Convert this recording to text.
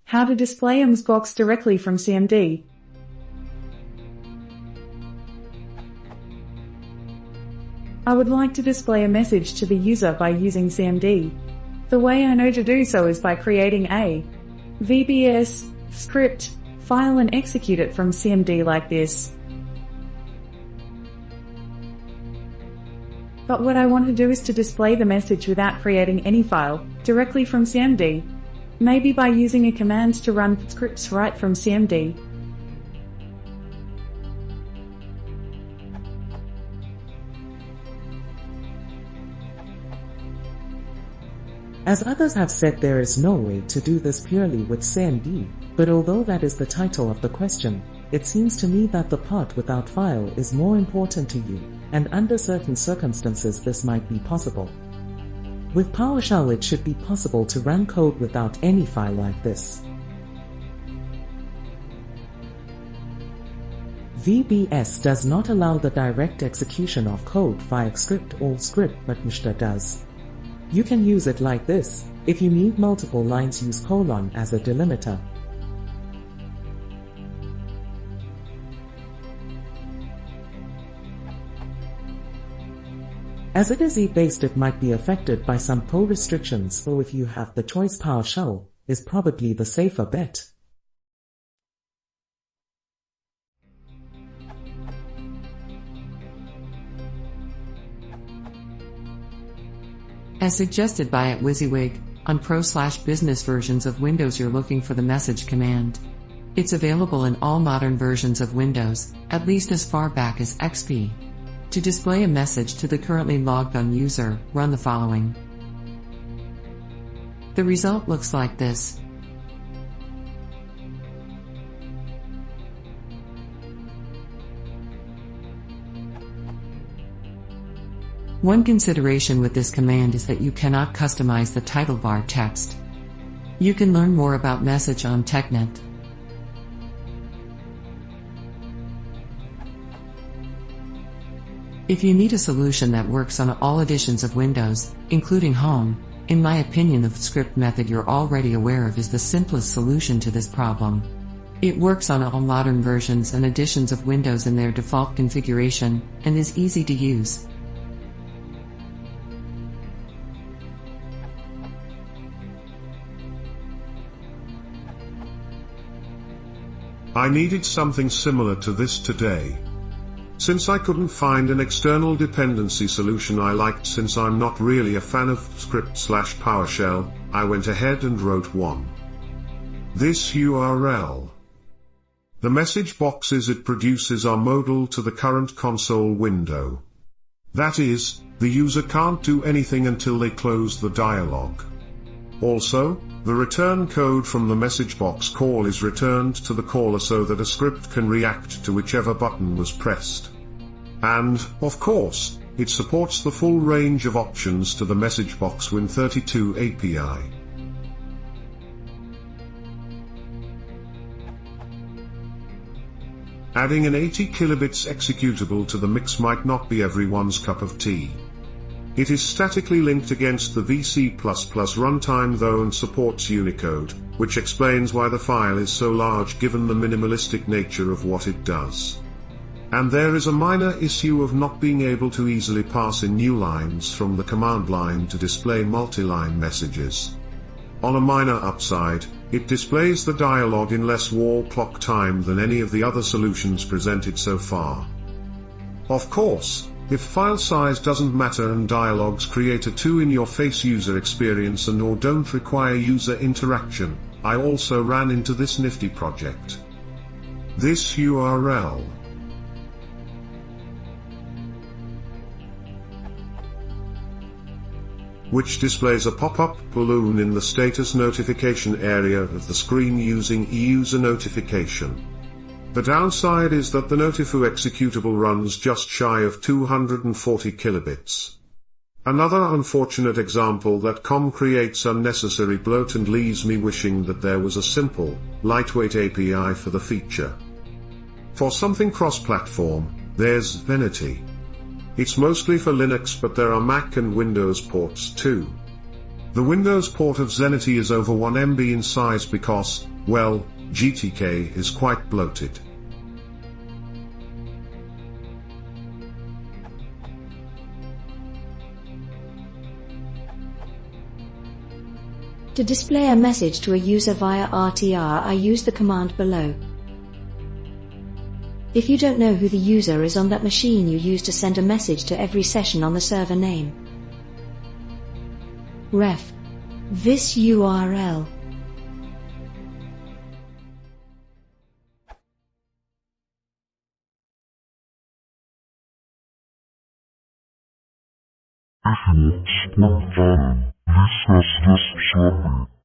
How to display Msgbox directly from CMD. I would like to display a message to the user by using CMD. The way I know to do so is by creating a vbscript file and execute it from CMD like this. But what I want to do is to display the message without creating any file, directly from CMD. Maybe by using a command to run scripts right from CMD. As others have said, there is no way to do this purely with CMD, but although that is the title of the question, it seems to me that the part without file is more important to you, and under certain circumstances this might be possible. With PowerShell it should be possible to run code without any file like this. VBS does not allow the direct execution of code via script or script, but Msgbox does. You can use it like this. If you need multiple lines, use colon as a delimiter. As it is E-based, it might be affected by some pull restrictions, so if you have the choice, PowerShell is probably the safer bet. As suggested by @WYSIWYG, on Pro/Business versions of Windows you're looking for the message command. It's available in all modern versions of Windows, at least as far back as XP. To display a message to the currently logged on user, run the following. The result looks like this. One consideration with this command is that you cannot customize the title bar text. You can learn more about message on TechNet. If you need a solution that works on all editions of Windows, including Home, in my opinion the script method you're already aware of is the simplest solution to this problem. It works on all modern versions and editions of Windows in their default configuration, and is easy to use. I needed something similar to this today. Since I couldn't find an external dependency solution I liked, since I'm not really a fan of script/PowerShell, I went ahead and wrote one. This URL. The message boxes it produces are modal to the current console window. That is, the user can't do anything until they close the dialog. Also, the return code from the message box call is returned to the caller so that a script can react to whichever button was pressed. And, of course, it supports the full range of options to the MessageBox Win32 API. Adding an 80 kilobits executable to the mix might not be everyone's cup of tea. It is statically linked against the VC++ runtime though and supports Unicode, which explains why the file is so large given the minimalistic nature of what it does. And there is a minor issue of not being able to easily pass in new lines from the command line to display multi-line messages. On a minor upside, it displays the dialog in less wall clock time than any of the other solutions presented so far. Of course, if file size doesn't matter and dialogues create a two-in-your-face user experience and or don't require user interaction, I also ran into this nifty project. This URL. Which displays a pop-up balloon in the status notification area of the screen using eUser notification. The downside is that the Notifu executable runs just shy of 240 kilobits. Another unfortunate example that COM creates unnecessary bloat and leaves me wishing that there was a simple, lightweight API for the feature. For something cross-platform, there's Zenity. It's mostly for Linux, but there are Mac and Windows ports too. The Windows port of Zenity is over 1 MB in size because, Well, GTK is quite bloated. To display a message to a user via RTR, I use the command below. If you don't know who the user is on that machine, you use to send a message to every session on the server name. Ref. This URL. If you want support file, please press this shortly.